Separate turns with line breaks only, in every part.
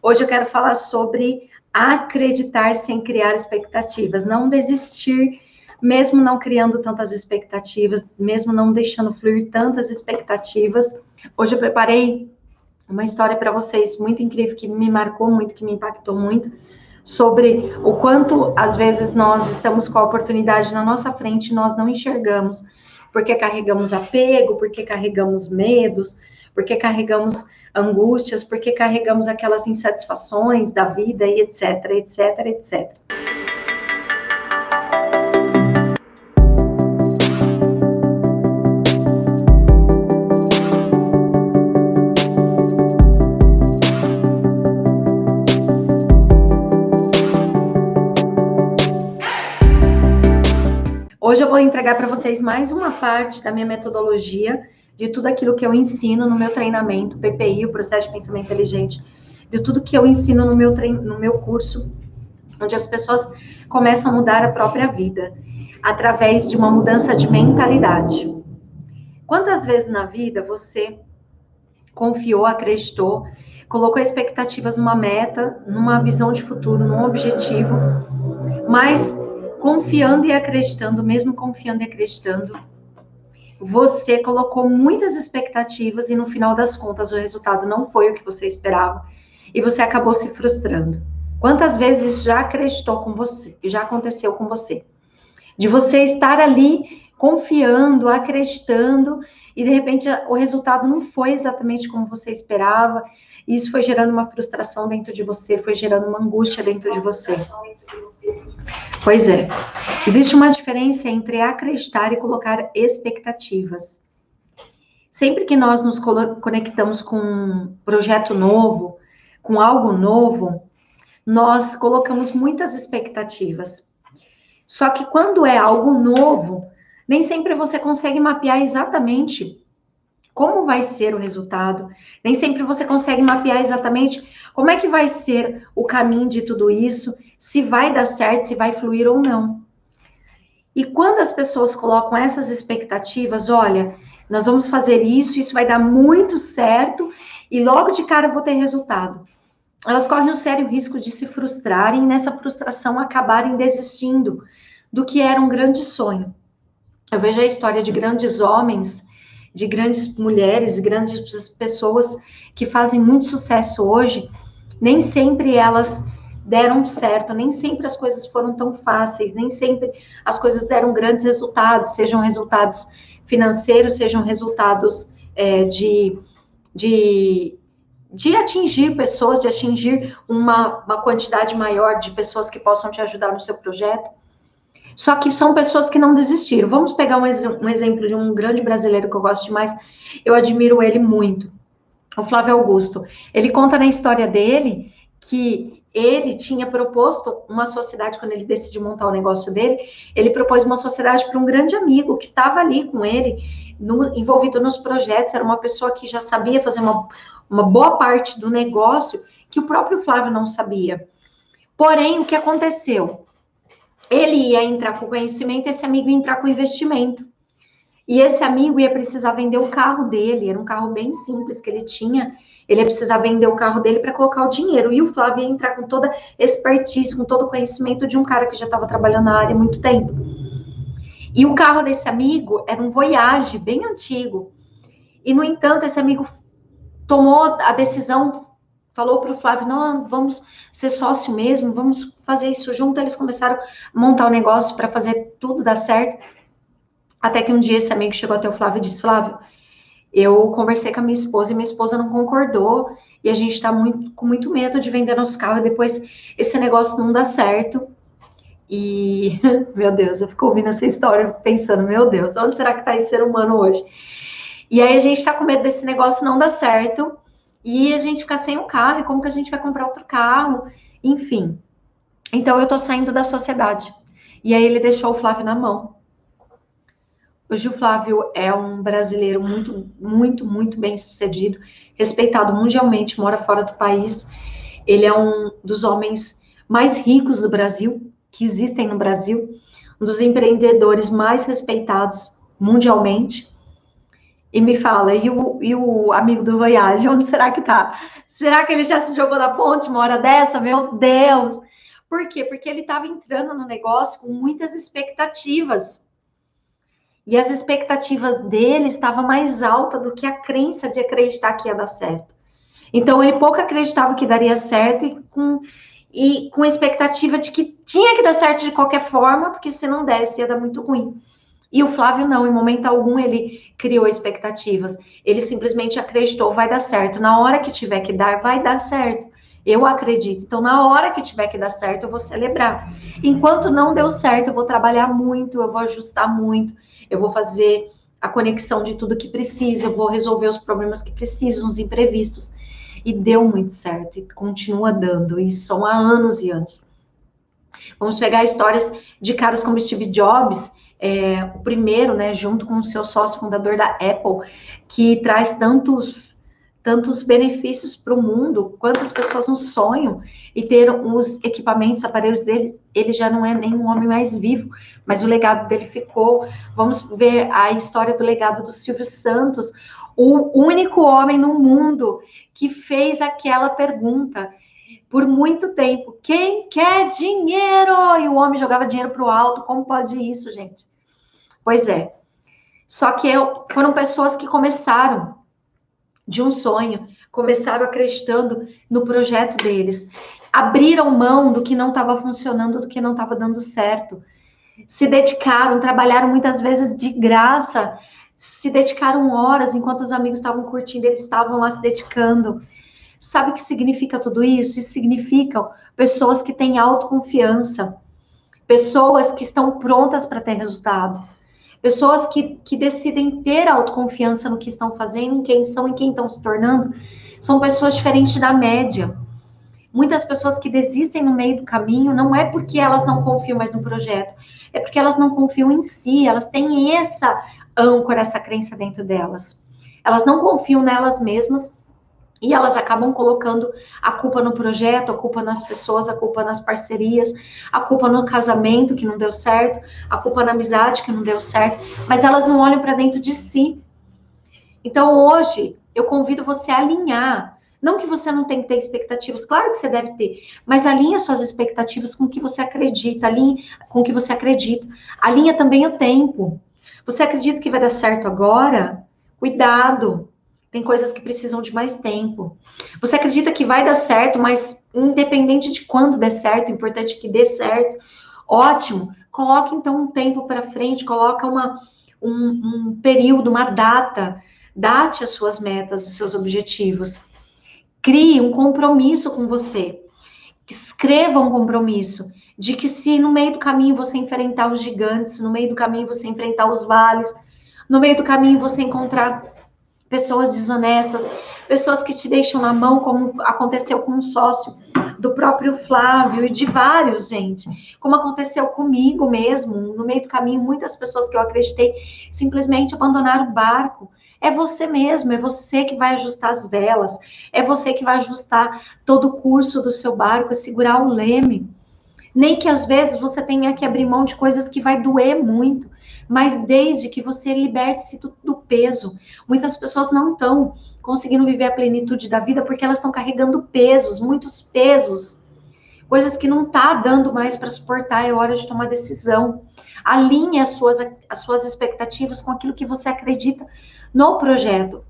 Hoje eu quero falar sobre acreditar sem criar expectativas, não desistir, mesmo não criando tantas expectativas, mesmo não deixando fluir tantas expectativas. Hoje eu preparei uma história para vocês muito incrível, que me marcou muito, que me impactou muito, sobre o quanto, às vezes, nós estamos com a oportunidade na nossa frente e nós não enxergamos, porque carregamos apego, porque carregamos medos, porque carregamos angústias, porque carregamos aquelas insatisfações da vida e etc, etc, etc. Hoje eu vou entregar para vocês mais uma parte da minha metodologia, de tudo aquilo que eu ensino no meu treinamento, PPI, o Processo de Pensamento Inteligente, de tudo que eu ensino no meu curso, onde as pessoas começam a mudar a própria vida, através de uma mudança de mentalidade. Quantas vezes na vida você confiou, acreditou, colocou expectativas numa meta, numa visão de futuro, num objetivo, mas confiando e acreditando, mesmo confiando e acreditando, você colocou muitas expectativas e no final das contas o resultado não foi o que você esperava e você acabou se frustrando. Quantas vezes já acreditou com você, já aconteceu com você? De você estar ali confiando, acreditando e de repente o resultado não foi exatamente como você esperava. E isso foi gerando uma frustração dentro de você, foi gerando uma angústia dentro de você. Pois é, existe uma diferença entre acreditar e colocar expectativas. Sempre que nós nos conectamos com um projeto novo, com algo novo, nós colocamos muitas expectativas. Só que quando é algo novo, nem sempre você consegue mapear exatamente como vai ser o resultado, nem sempre você consegue mapear exatamente como é que vai ser o caminho de tudo isso, se vai dar certo, se vai fluir ou não. E quando as pessoas colocam essas expectativas, olha, nós vamos fazer isso vai dar muito certo e logo de cara eu vou ter resultado. Elas correm um sério risco de se frustrarem e nessa frustração acabarem desistindo do que era um grande sonho. Eu vejo a história de grandes homens, de grandes mulheres, grandes pessoas que fazem muito sucesso hoje, nem sempre elas deram certo, nem sempre as coisas foram tão fáceis, nem sempre as coisas deram grandes resultados, sejam resultados financeiros, sejam resultados de atingir pessoas, de atingir uma quantidade maior de pessoas que possam te ajudar no seu projeto. Só que são pessoas que não desistiram. Vamos pegar um exemplo de um grande brasileiro que eu gosto demais, eu admiro ele muito, o Flávio Augusto. Ele conta na história dele que ele tinha proposto uma sociedade, quando ele decidiu montar o negócio dele, ele propôs uma sociedade para um grande amigo que estava ali com ele, envolvido nos projetos, era uma pessoa que já sabia fazer uma boa parte do negócio que o próprio Flávio não sabia. Porém, o que aconteceu? Ele ia entrar com conhecimento, esse amigo ia entrar com investimento. E esse amigo ia precisar vender o carro dele, era um carro bem simples que ele tinha, ele ia precisar vender o carro dele para colocar o dinheiro. E o Flávio ia entrar com toda expertise, com todo o conhecimento de um cara que já estava trabalhando na área há muito tempo. E o carro desse amigo era um Voyage bem antigo. E, no entanto, esse amigo tomou a decisão, falou para o Flávio, não, vamos ser sócio mesmo, vamos fazer isso junto. Eles começaram a montar o negócio para fazer tudo dar certo. Até que um dia esse amigo chegou até o Flávio e disse, Flávio, eu conversei com a minha esposa e minha esposa não concordou e a gente está com muito medo de vender nosso carro e depois esse negócio não dá certo. E, meu Deus, eu fico ouvindo essa história pensando, meu Deus, onde será que está esse ser humano hoje? E aí a gente está com medo desse negócio não dar certo e a gente ficar sem o carro, e como que a gente vai comprar outro carro? Enfim. Então eu tô saindo da sociedade. E aí ele deixou o Flávio na mão. Hoje o Flávio é um brasileiro muito, muito, muito bem sucedido, respeitado mundialmente, mora fora do país. Ele é um dos homens mais ricos do Brasil, que existem no Brasil, um dos empreendedores mais respeitados mundialmente. E me fala, e o amigo do Voyage, onde será que tá? Será que ele já se jogou da ponte uma hora dessa? Meu Deus! Por quê? Porque ele estava entrando no negócio com muitas expectativas. E as expectativas dele estavam mais altas do que a crença de acreditar que ia dar certo. Então, ele pouco acreditava que daria certo e com a expectativa de que tinha que dar certo de qualquer forma, porque se não desse, ia dar muito ruim. E o Flávio não, em momento algum ele criou expectativas. Ele simplesmente acreditou, vai dar certo. Na hora que tiver que dar, vai dar certo. Eu acredito. Então, na hora que tiver que dar certo, eu vou celebrar. Enquanto não deu certo, eu vou trabalhar muito, eu vou ajustar muito, eu vou fazer a conexão de tudo que precisa, eu vou resolver os problemas que precisam, os imprevistos. E deu muito certo, e continua dando, e são há anos e anos. Vamos pegar histórias de caras como Steve Jobs, o primeiro, né, junto com o seu sócio fundador da Apple, que traz tantos benefícios para o mundo, quantas pessoas não sonham e ter os equipamentos, aparelhos dele, ele já não é nem um homem mais vivo, mas o legado dele ficou. Vamos ver a história do legado do Silvio Santos, o único homem no mundo que fez aquela pergunta por muito tempo. Quem quer dinheiro? E o homem jogava dinheiro para o alto. Como pode isso, gente? Pois é. Só que foram pessoas que começaram de um sonho, começaram acreditando no projeto deles, abriram mão do que não estava funcionando, do que não estava dando certo, se dedicaram, trabalharam muitas vezes de graça, se dedicaram horas enquanto os amigos estavam curtindo, eles estavam lá se dedicando. Sabe o que significa tudo isso? Isso significa pessoas que têm autoconfiança, pessoas que estão prontas para ter resultado, pessoas que decidem ter autoconfiança no que estão fazendo, em quem são e quem estão se tornando. São pessoas diferentes da média. Muitas pessoas que desistem no meio do caminho não é porque elas não confiam mais no projeto, é porque elas não confiam em si, elas têm essa âncora, essa crença dentro delas. Elas não confiam nelas mesmas e elas acabam colocando a culpa no projeto, a culpa nas pessoas, a culpa nas parcerias, a culpa no casamento que não deu certo, a culpa na amizade que não deu certo, mas elas não olham para dentro de si. Então hoje eu convido você a alinhar. Não que você não tem que ter expectativas, claro que você deve ter, mas alinha suas expectativas com o que você acredita, alinha com o que você acredita. Alinha também o tempo. Você acredita que vai dar certo agora? Cuidado. Tem coisas que precisam de mais tempo. Você acredita que vai dar certo, mas independente de quando der certo, o importante é que dê certo. Ótimo. Coloque então um tempo para frente, coloca um período, uma data. Date as suas metas, os seus objetivos. Crie um compromisso com você. Escreva um compromisso de que se no meio do caminho você enfrentar os gigantes, no meio do caminho você enfrentar os vales, no meio do caminho você encontrar pessoas desonestas, pessoas que te deixam na mão, como aconteceu com um sócio do próprio Flávio e de vários, gente. Como aconteceu comigo mesmo, no meio do caminho, muitas pessoas que eu acreditei simplesmente abandonaram o barco. É você mesmo, é você que vai ajustar as velas, é você que vai ajustar todo o curso do seu barco, segurar o leme. Nem que às vezes você tenha que abrir mão de coisas que vai doer muito, mas desde que você liberte-se do peso. Muitas pessoas não estão conseguindo viver a plenitude da vida porque elas estão carregando pesos, muitos pesos, coisas que não tá dando mais para suportar. É hora de tomar decisão. Alinhe as suas expectativas com aquilo que você acredita no projeto.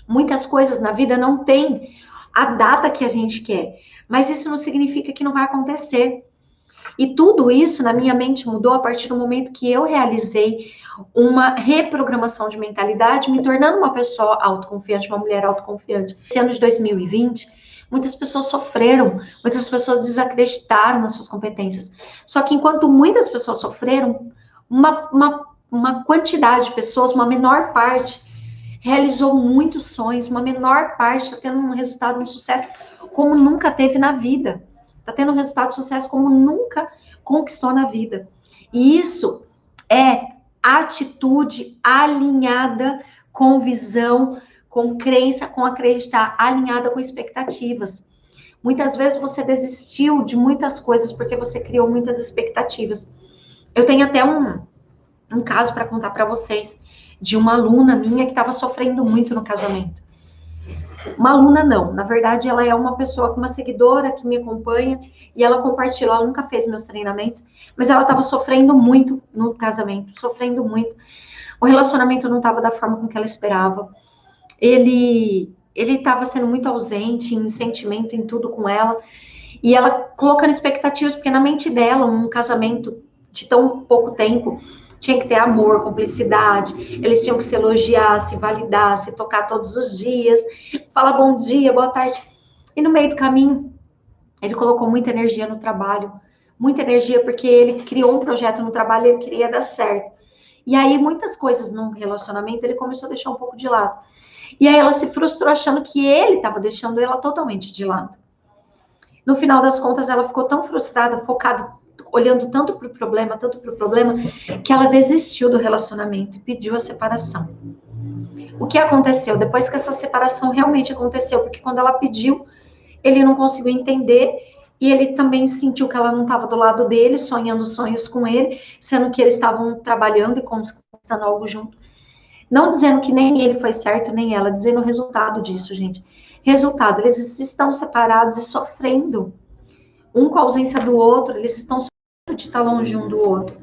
Muitas coisas na vida não tem a data que a gente quer, mas isso não significa que não vai acontecer. E tudo isso na minha mente mudou a partir do momento que eu realizei uma reprogramação de mentalidade, me tornando uma pessoa autoconfiante, uma mulher autoconfiante. Esse ano de 2020, muitas pessoas sofreram, muitas pessoas desacreditaram nas suas competências. Só que enquanto muitas pessoas sofreram, uma quantidade de pessoas, uma menor parte, realizou muitos sonhos, uma menor parte está tendo um resultado, um sucesso como nunca teve na vida. Está tendo um resultado de sucesso como nunca conquistou na vida. E isso é atitude alinhada com visão, com crença, com acreditar, alinhada com expectativas. Muitas vezes você desistiu de muitas coisas porque você criou muitas expectativas. Eu tenho até um caso para contar para vocês de uma aluna minha que estava sofrendo muito no casamento. Uma aluna não, na verdade ela é uma pessoa, uma seguidora que me acompanha e ela compartilha, ela nunca fez meus treinamentos, mas ela estava sofrendo muito no casamento, sofrendo muito. O relacionamento não estava da forma com que ela esperava. Ele estava sendo muito ausente em sentimento, em tudo com ela. E ela colocando expectativas, porque na mente dela, um casamento de tão pouco tempo tinha que ter amor, cumplicidade, eles tinham que se elogiar, se validar, se tocar todos os dias, falar bom dia, boa tarde. E no meio do caminho, ele colocou muita energia no trabalho, muita energia porque ele criou um projeto no trabalho e ele queria dar certo. E aí, muitas coisas num relacionamento, ele começou a deixar um pouco de lado. E aí, ela se frustrou achando que ele estava deixando ela totalmente de lado. No final das contas, ela ficou tão frustrada, focada, olhando tanto para o problema, que ela desistiu do relacionamento e pediu a separação. O que aconteceu? Depois que essa separação realmente aconteceu, porque quando ela pediu, ele não conseguiu entender e ele também sentiu que ela não estava do lado dele, sonhando sonhos com ele, sendo que eles estavam trabalhando e conquistando algo junto. Não dizendo que nem ele foi certo, nem ela, dizendo o resultado disso, gente. Resultado, eles estão separados e sofrendo. Um com a ausência do outro, eles estão sofrendo de estar longe um do outro.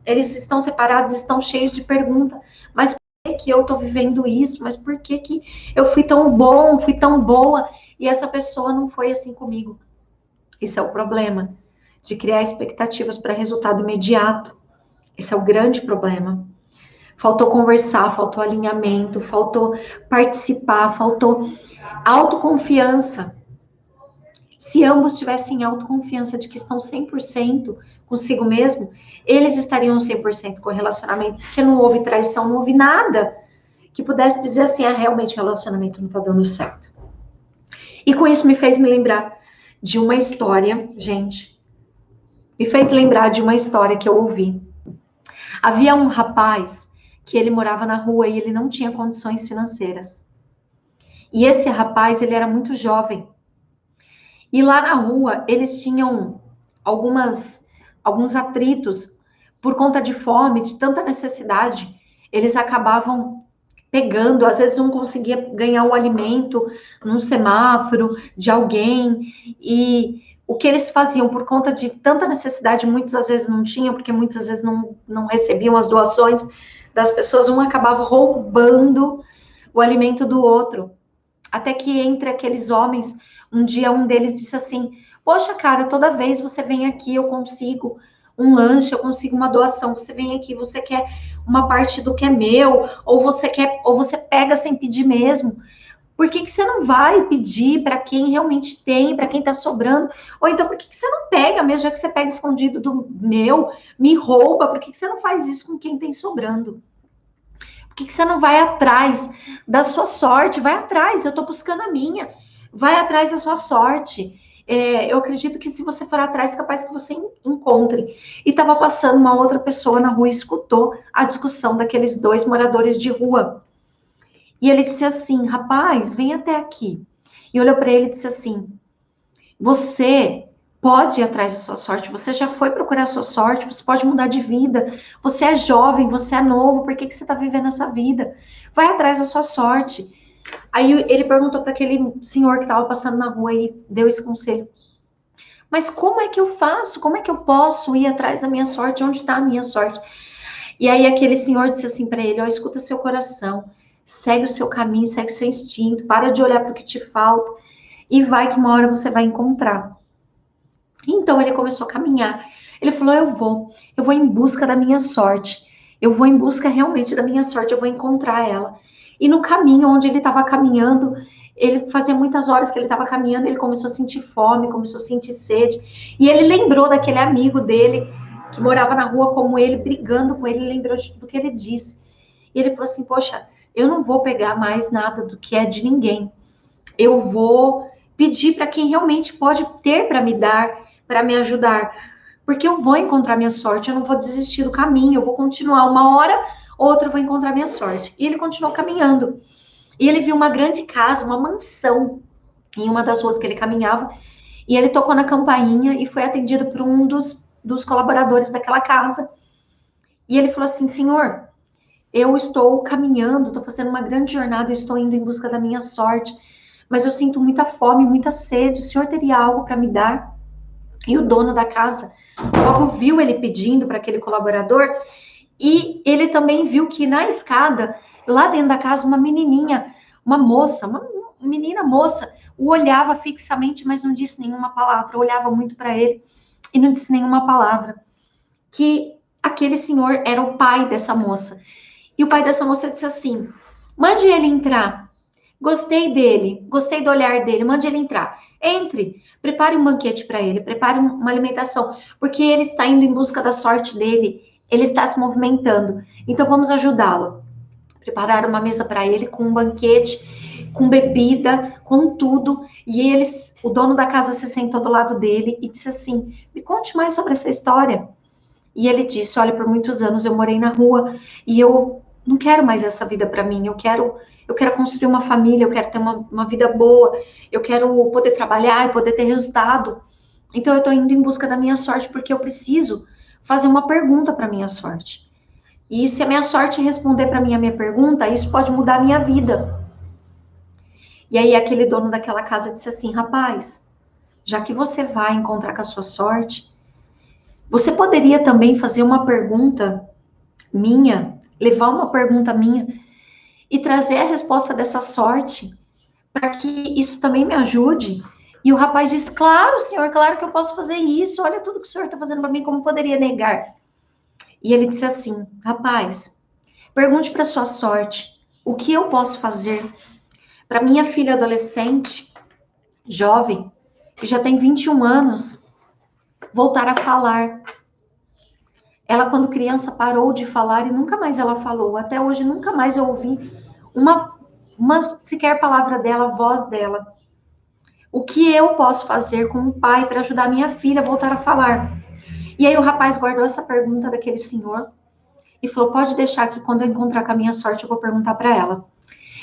Eles estão separados, estão cheios de pergunta. Mas por que eu estou vivendo isso? Mas por que eu fui tão bom, fui tão boa, e essa pessoa não foi assim comigo? Esse é o problema, de criar expectativas para resultado imediato. Esse é o grande problema. Faltou conversar, faltou alinhamento, faltou participar, faltou autoconfiança. Se ambos tivessem autoconfiança de que estão 100% consigo mesmo, eles estariam 100% com o relacionamento, porque não houve traição, não houve nada que pudesse dizer assim, realmente o relacionamento não está dando certo. E com isso me fez me lembrar de uma história, gente, me fez lembrar de uma história que eu ouvi. Havia um rapaz que ele morava na rua e ele não tinha condições financeiras. E esse rapaz, ele era muito jovem. E lá na rua, eles tinham alguns atritos por conta de fome, de tanta necessidade. Eles acabavam pegando, às vezes um conseguia ganhar um alimento num semáforo de alguém. E o que eles faziam por conta de tanta necessidade, muitas às vezes não tinham, porque muitas vezes não recebiam as doações das pessoas, um acabava roubando o alimento do outro. Até que entre aqueles homens, um dia um deles disse assim, poxa, cara, toda vez você vem aqui, eu consigo um lanche, eu consigo uma doação, você vem aqui, você quer uma parte do que é meu, ou você pega sem pedir mesmo. Por que você não vai pedir para quem realmente tem, para quem está sobrando? Ou então, por que você não pega, mesmo já que você pega escondido do meu, me rouba, por que você não faz isso com quem tem sobrando? Por que você não vai atrás da sua sorte? Vai atrás, eu estou buscando a minha. Vai atrás da sua sorte. Eu acredito que se você for atrás, é capaz que você encontre. E estava passando uma outra pessoa na rua e escutou a discussão daqueles dois moradores de rua. E ele disse assim, rapaz, vem até aqui. E olhou para ele e disse assim, você pode ir atrás da sua sorte, você já foi procurar a sua sorte, você pode mudar de vida, você é jovem, você é novo, por que você está vivendo essa vida? Vai atrás da sua sorte. Aí ele perguntou para aquele senhor que estava passando na rua e deu esse conselho. Mas como é que eu faço? Como é que eu posso ir atrás da minha sorte? Onde está a minha sorte? E aí aquele senhor disse assim para ele, escuta seu coração, segue o seu caminho, segue o seu instinto, para de olhar para o que te falta e vai que uma hora você vai encontrar. Então ele começou a caminhar. Ele falou, eu vou em busca da minha sorte. Eu vou em busca realmente da minha sorte, eu vou encontrar ela. E no caminho onde ele estava caminhando, ele fazia muitas horas que ele estava caminhando, ele começou a sentir fome, começou a sentir sede. E ele lembrou daquele amigo dele, que morava na rua como ele, brigando com ele, lembrou do que ele disse. E ele falou assim, poxa, eu não vou pegar mais nada do que é de ninguém. Eu vou pedir para quem realmente pode ter para me dar, para me ajudar. Porque eu vou encontrar minha sorte, eu não vou desistir do caminho, eu vou continuar uma hora, outra eu vou encontrar minha sorte. E ele continuou caminhando. E ele viu uma grande casa, uma mansão, em uma das ruas que ele caminhava. E ele tocou na campainha e foi atendido por um dos colaboradores daquela casa. E ele falou assim, senhor, eu estou caminhando, estou fazendo uma grande jornada, eu estou indo em busca da minha sorte, mas eu sinto muita fome, muita sede, o senhor teria algo para me dar? E o dono da casa logo viu ele pedindo para aquele colaborador, e ele também viu que na escada, lá dentro da casa, uma menininha, uma moça, uma menina moça, o olhava fixamente, mas não disse nenhuma palavra, olhava muito para ele e não disse nenhuma palavra. Que aquele senhor era o pai dessa moça. E o pai dessa moça disse assim: mande ele entrar. Gostei dele, gostei do olhar dele, mande ele entrar. Entre, prepare um banquete para ele, prepare uma alimentação, porque ele está indo em busca da sorte dele, ele está se movimentando. Então vamos ajudá-lo. Prepararam uma mesa para ele com um banquete, com bebida, com tudo. E eles, o dono da casa se sentou do lado dele e disse assim: me conte mais sobre essa história. E ele disse: olha, por muitos anos eu morei na rua e eu não quero mais essa vida para mim. Eu quero construir uma família, eu quero ter uma vida boa, eu quero poder trabalhar e poder ter resultado. Então eu estou indo em busca da minha sorte porque eu preciso fazer uma pergunta para minha sorte. E se a minha sorte responder para mim a minha pergunta, isso pode mudar a minha vida. E aí aquele dono daquela casa disse assim: rapaz, já que você vai encontrar com a sua sorte, você poderia também fazer uma pergunta minha, levar uma pergunta minha e trazer a resposta dessa sorte para que isso também me ajude. E o rapaz disse: claro, senhor, claro que eu posso fazer isso. Olha tudo que o senhor está fazendo para mim, como poderia negar? E ele disse assim: rapaz, pergunte para sua sorte o que eu posso fazer para minha filha adolescente, jovem, que já tem 21 anos, voltar a falar. Ela, quando criança, parou de falar e nunca mais ela falou. Até hoje, nunca mais eu ouvi uma sequer palavra dela, voz dela. O que eu posso fazer como pai para ajudar minha filha a voltar a falar? E aí o rapaz guardou essa pergunta daquele senhor e falou: pode deixar que quando eu encontrar com a minha sorte, eu vou perguntar para ela.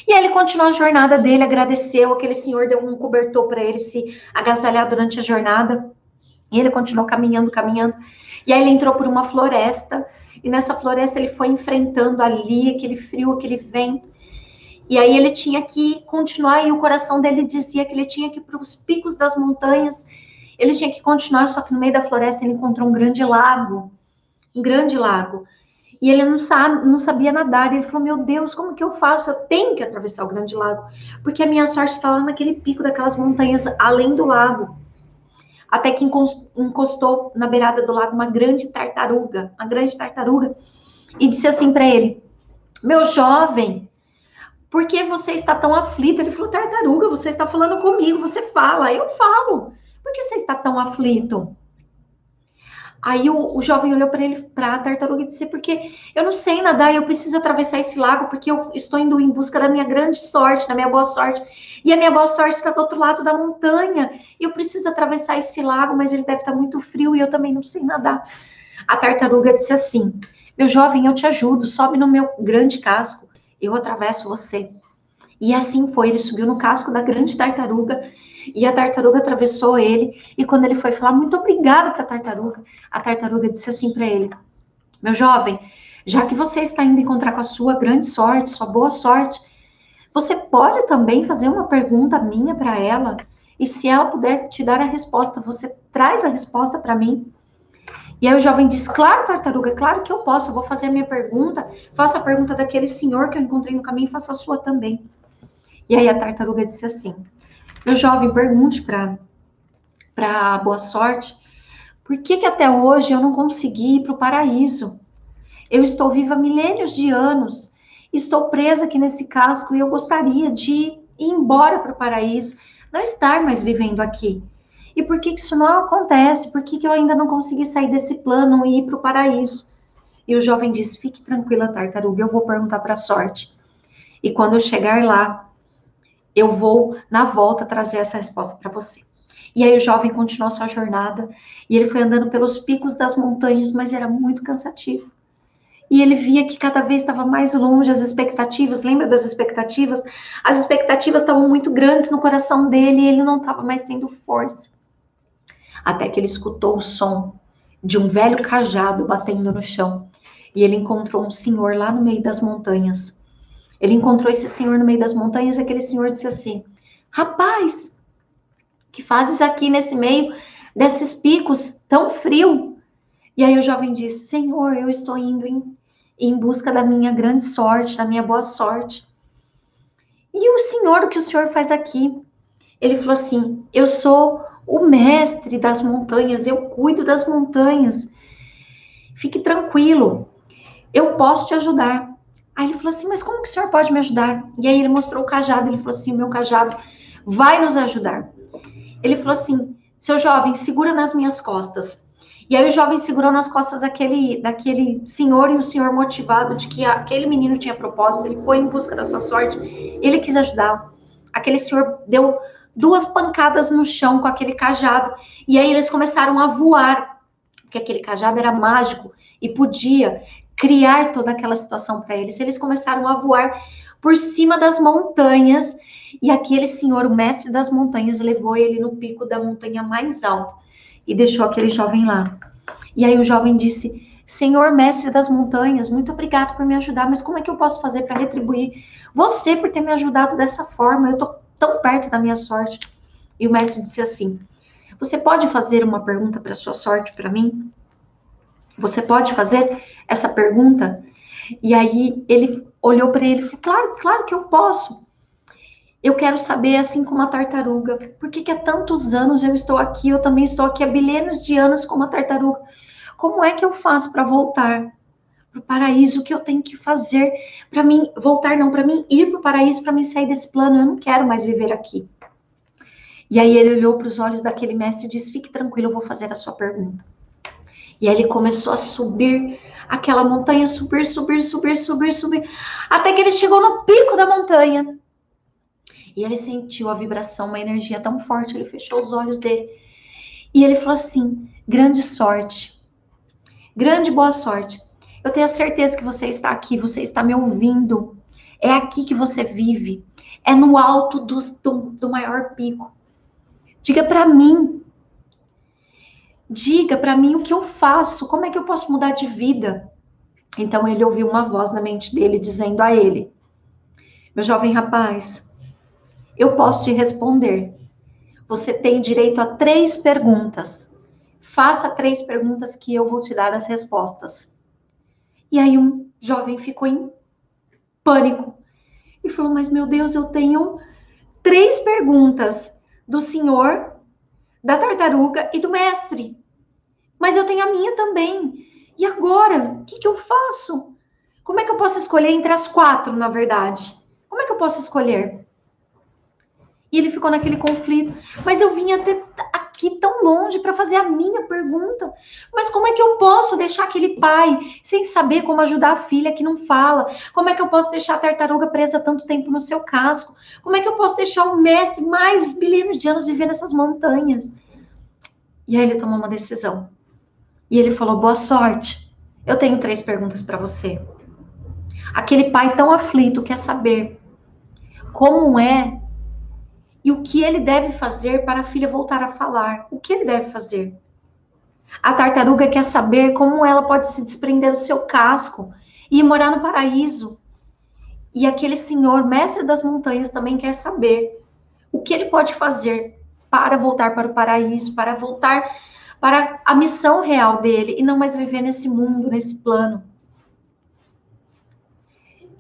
E aí ele continuou a jornada dele, agradeceu, aquele senhor deu um cobertor para ele se agasalhar durante a jornada. E ele continuou caminhando, caminhando. E aí ele entrou por uma floresta, e nessa floresta ele foi enfrentando ali aquele frio, aquele vento. E aí ele tinha que continuar, e o coração dele dizia que ele tinha que ir para os picos das montanhas. Ele tinha que continuar, só que no meio da floresta ele encontrou um grande lago. Um grande lago. E ele não sabia nadar. Ele falou: meu Deus, como que eu faço? Eu tenho que atravessar o grande lago. Porque a minha sorte está lá naquele pico daquelas montanhas, além do lago. Até que encostou na beirada do lago uma grande tartaruga. E disse assim para ele: meu jovem, por que você está tão aflito? Ele falou: tartaruga, você está falando comigo, você fala. Eu falo. Por que você está tão aflito? Aí o jovem olhou para ele, para a tartaruga, e disse: porque eu não sei nadar e eu preciso atravessar esse lago, porque eu estou indo em busca da minha grande sorte, da minha boa sorte. E a minha boa sorte está do outro lado da montanha. E eu preciso atravessar esse lago, mas ele deve estar muito frio e eu também não sei nadar. A tartaruga disse assim: meu jovem, eu te ajudo, sobe no meu grande casco, eu atravesso você. E assim foi, ele subiu no casco da grande tartaruga, e a tartaruga atravessou ele, e quando ele foi falar muito obrigada para a tartaruga disse assim para ele: meu jovem, já que você está indo encontrar com a sua grande sorte, sua boa sorte, você pode também fazer uma pergunta minha para ela, e se ela puder te dar a resposta, você traz a resposta para mim. E aí o jovem disse: claro, tartaruga, claro que eu posso, eu vou fazer a minha pergunta, faço a pergunta daquele senhor que eu encontrei no caminho e faço a sua também. E aí a tartaruga disse assim: meu jovem, pergunte para a boa sorte, por que até hoje eu não consegui ir para o paraíso? Eu estou viva há milênios de anos, estou presa aqui nesse casco e eu gostaria de ir embora para o paraíso, não estar mais vivendo aqui. E por que isso não acontece? Por que eu ainda não consegui sair desse plano e ir para o paraíso? E o jovem disse: fique tranquila, tartaruga, eu vou perguntar para a sorte. E quando eu chegar lá, eu vou, na volta, trazer essa resposta para você. E aí o jovem continuou sua jornada, e ele foi andando pelos picos das montanhas, mas era muito cansativo. E ele via que cada vez estava mais longe as expectativas, lembra das expectativas? As expectativas estavam muito grandes no coração dele, e ele não estava mais tendo força. Até que ele escutou o som de um velho cajado batendo no chão. E ele encontrou um senhor lá no meio das montanhas. Ele encontrou esse senhor no meio das montanhas e aquele senhor disse assim: rapaz, o que fazes aqui nesse meio desses picos tão frio? E aí o jovem disse: Senhor, eu estou indo em busca da minha grande sorte, da minha boa sorte. E o senhor, o que o senhor faz aqui? Ele falou assim: eu sou o mestre das montanhas, eu cuido das montanhas. Fique tranquilo, eu posso te ajudar. Aí ele falou assim: mas como que o senhor pode me ajudar? E aí ele mostrou o cajado, ele falou assim: meu cajado vai nos ajudar. Ele falou assim: seu jovem, segura nas minhas costas. E aí o jovem segurou nas costas daquele senhor, e o senhor, motivado de que aquele menino tinha propósito, ele foi em busca da sua sorte, ele quis ajudá-lo. Aquele senhor deu 2 pancadas no chão com aquele cajado, e aí eles começaram a voar, porque aquele cajado era mágico e podia criar toda aquela situação para eles. Eles começaram a voar por cima das montanhas, e aquele senhor, o mestre das montanhas, levou ele no pico da montanha mais alta e deixou aquele jovem lá. E aí o jovem disse: Senhor, mestre das montanhas, muito obrigado por me ajudar, mas como é que eu posso fazer para retribuir você por ter me ajudado dessa forma? Eu estou tão perto da minha sorte. E o mestre disse assim: você pode fazer uma pergunta para sua sorte para mim? Você pode fazer essa pergunta? E aí ele olhou para ele e falou: claro, claro que eu posso. Eu quero saber, assim como a tartaruga, por que há tantos anos eu estou aqui, eu também estou aqui há bilhões de anos como a tartaruga. Como é que eu faço para voltar para o paraíso? O que eu tenho que fazer para mim voltar, não, para mim ir para o paraíso, para mim sair desse plano? Eu não quero mais viver aqui. E aí ele olhou para os olhos daquele mestre e disse: fique tranquilo, eu vou fazer a sua pergunta. E aí ele começou a subir aquela montanha, subir, até que ele chegou no pico da montanha. E ele sentiu a vibração, uma energia tão forte, ele fechou os olhos dele. E ele falou assim: grande sorte, grande boa sorte. Eu tenho a certeza que você está aqui, você está me ouvindo. É aqui que você vive. É no alto do maior pico. Diga para mim. Diga para mim o que eu faço. Como é que eu posso mudar de vida? Então ele ouviu uma voz na mente dele dizendo a ele: meu jovem rapaz, eu posso te responder. Você tem direito a 3 perguntas. Faça 3 perguntas que eu vou te dar as respostas. E aí um jovem ficou em pânico e falou: mas meu Deus, eu tenho 3 perguntas do senhor, da tartaruga e do mestre. Mas eu tenho a minha também. E agora? O que eu faço? Como é que eu posso escolher entre as 4, na verdade? Como é que eu posso escolher? E ele ficou naquele conflito. Mas eu vim até aqui tão longe para fazer a minha pergunta. Mas como é que eu posso deixar aquele pai sem saber como ajudar a filha que não fala? Como é que eu posso deixar a tartaruga presa tanto tempo no seu casco? Como é que eu posso deixar o mestre mais bilhões de anos viver nessas montanhas? E aí ele tomou uma decisão. E ele falou: boa sorte. Eu tenho 3 perguntas para você. Aquele pai tão aflito quer saber como é e o que ele deve fazer para a filha voltar a falar. O que ele deve fazer? A tartaruga quer saber como ela pode se desprender do seu casco e ir morar no paraíso. E aquele senhor, mestre das montanhas, também quer saber o que ele pode fazer para voltar para o paraíso, para voltar para a missão real dele e não mais viver nesse mundo, nesse plano.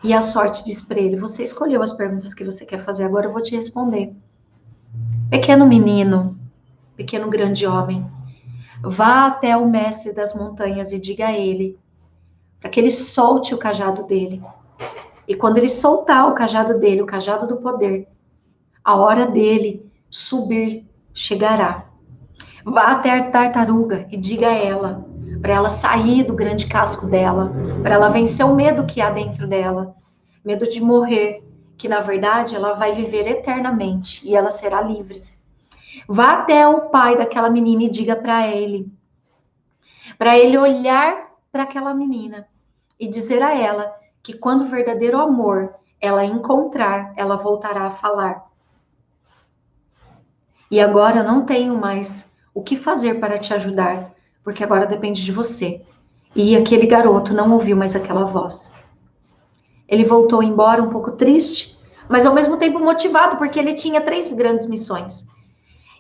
E a sorte diz para ele: você escolheu as perguntas que você quer fazer, agora eu vou te responder. Pequeno menino, pequeno grande homem, vá até o mestre das montanhas e diga a ele, para que ele solte o cajado dele. E quando ele soltar o cajado dele, o cajado do poder, a hora dele subir chegará. Vá até a tartaruga e diga a ela, para ela sair do grande casco dela, para ela vencer o medo que há dentro dela, medo de morrer, que na verdade ela vai viver eternamente e ela será livre. Vá até o pai daquela menina e diga para ele olhar para aquela menina e dizer a ela que quando o verdadeiro amor ela encontrar, ela voltará a falar. E agora eu não tenho mais o que fazer para te ajudar, porque agora depende de você. E aquele garoto não ouviu mais aquela voz. Ele voltou embora um pouco triste, mas ao mesmo tempo motivado, porque ele tinha 3 grandes missões.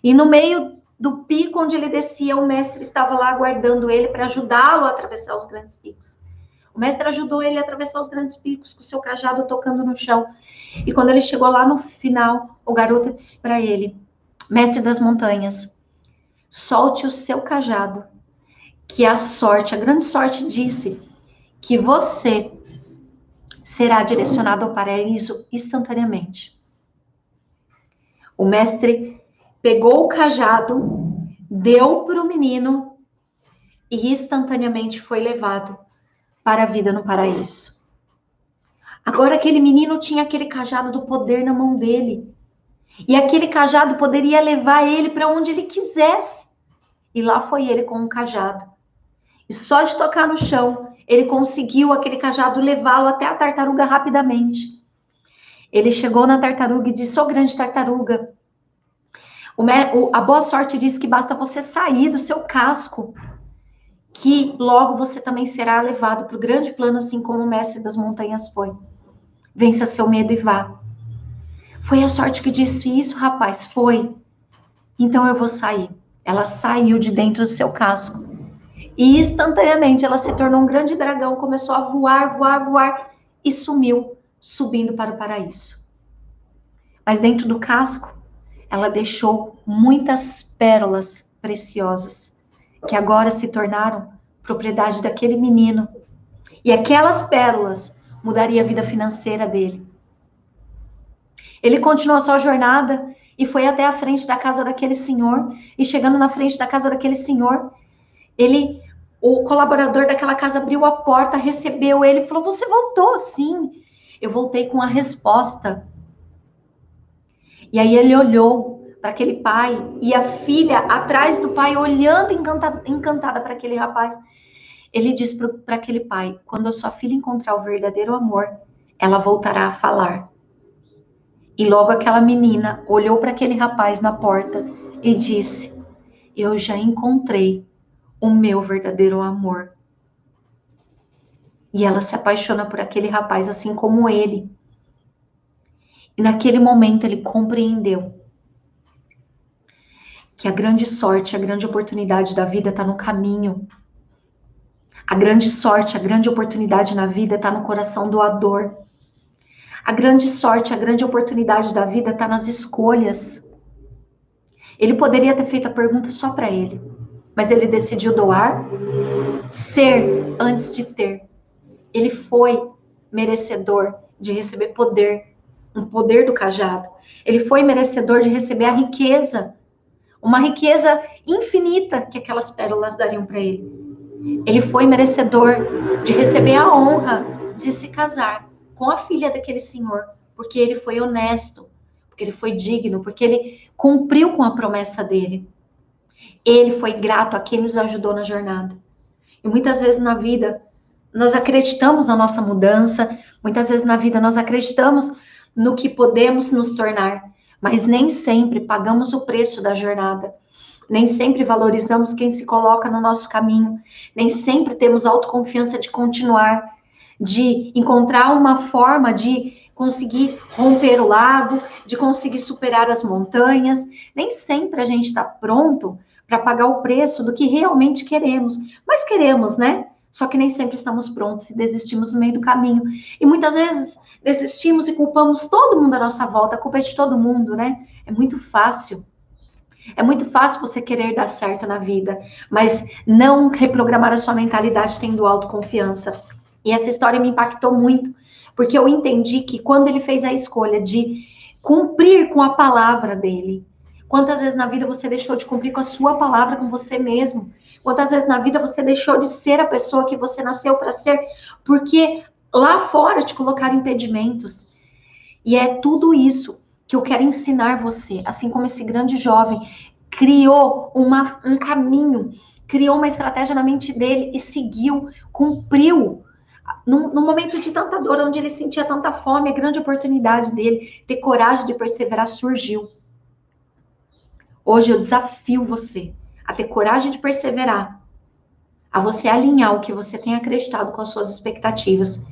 E no meio do pico onde ele descia, o mestre estava lá aguardando ele para ajudá-lo a atravessar os grandes picos. O mestre ajudou ele a atravessar os grandes picos com o seu cajado tocando no chão. E quando ele chegou lá no final, o garoto disse para ele: Mestre das montanhas, solte o seu cajado, que a sorte, a grande sorte disse que você será direcionado ao paraíso instantaneamente. O mestre pegou o cajado, deu para o menino e instantaneamente foi levado para a vida no paraíso. Agora aquele menino tinha aquele cajado do poder na mão dele. E aquele cajado poderia levar ele para onde ele quisesse. E lá foi ele com um cajado. E só de tocar no chão, ele conseguiu aquele cajado levá-lo até a tartaruga rapidamente. Ele chegou na tartaruga e disse: Ô grande tartaruga, a boa sorte diz que basta você sair do seu casco, que logo você também será levado para o grande plano, assim como o mestre das montanhas foi. Vença seu medo e vá. Foi a sorte que disse isso, rapaz? Foi. Então eu vou sair. Ela saiu de dentro do seu casco. E instantaneamente ela se tornou um grande dragão, começou a voar, voar, voar e sumiu, subindo para o paraíso. Mas dentro do casco, ela deixou muitas pérolas preciosas, que agora se tornaram propriedade daquele menino. E aquelas pérolas mudariam a vida financeira dele. Ele continuou a sua jornada e foi até a frente da casa daquele senhor. E chegando na frente da casa daquele senhor, o colaborador daquela casa abriu a porta, recebeu ele e falou: Você voltou? Sim, eu voltei com a resposta. E aí ele olhou para aquele pai e a filha atrás do pai, olhando encantada para aquele rapaz. Ele disse para aquele pai: Quando a sua filha encontrar o verdadeiro amor, ela voltará a falar. E logo aquela menina olhou para aquele rapaz na porta e disse: Eu já encontrei o meu verdadeiro amor. E ela se apaixona por aquele rapaz, assim como ele. E naquele momento ele compreendeu que a grande sorte, a grande oportunidade da vida está no caminho. A grande sorte, a grande oportunidade na vida está no coração doador. A grande sorte, a grande oportunidade da vida está nas escolhas. Ele poderia ter feito a pergunta só para ele, mas ele decidiu doar, ser antes de ter. Ele foi merecedor de receber poder, um poder do cajado. Ele foi merecedor de receber a riqueza, uma riqueza infinita que aquelas pérolas dariam para ele. Ele foi merecedor de receber a honra de se casar com a filha daquele senhor, porque ele foi honesto, porque ele foi digno, porque ele cumpriu com a promessa dele. Ele foi grato a quem nos ajudou na jornada. E muitas vezes na vida, nós acreditamos na nossa mudança, muitas vezes na vida nós acreditamos no que podemos nos tornar, mas nem sempre pagamos o preço da jornada. Nem sempre valorizamos quem se coloca no nosso caminho, nem sempre temos autoconfiança de continuar, de encontrar uma forma de conseguir romper o lago, de conseguir superar as montanhas. Nem sempre a gente está pronto para pagar o preço do que realmente queremos, mas queremos, né? Só que nem sempre estamos prontos e desistimos no meio do caminho. E muitas vezes desistimos e culpamos todo mundo à nossa volta, a culpa é de todo mundo, né? É muito fácil. É muito fácil você querer dar certo na vida, mas não reprogramar a sua mentalidade tendo autoconfiança. E essa história me impactou muito, porque eu entendi que quando ele fez a escolha de cumprir com a palavra dele, quantas vezes na vida você deixou de cumprir com a sua palavra com você mesmo? Quantas vezes na vida você deixou de ser a pessoa que você nasceu para ser, porque lá fora te colocaram impedimentos? E é tudo isso que eu quero ensinar você, assim como esse grande jovem criou um caminho, criou uma estratégia na mente dele e seguiu, cumpriu. Num momento de tanta dor, onde ele sentia tanta fome, a grande oportunidade dele ter coragem de perseverar surgiu. Hoje eu desafio você a ter coragem de perseverar, a você alinhar o que você tem acreditado com as suas expectativas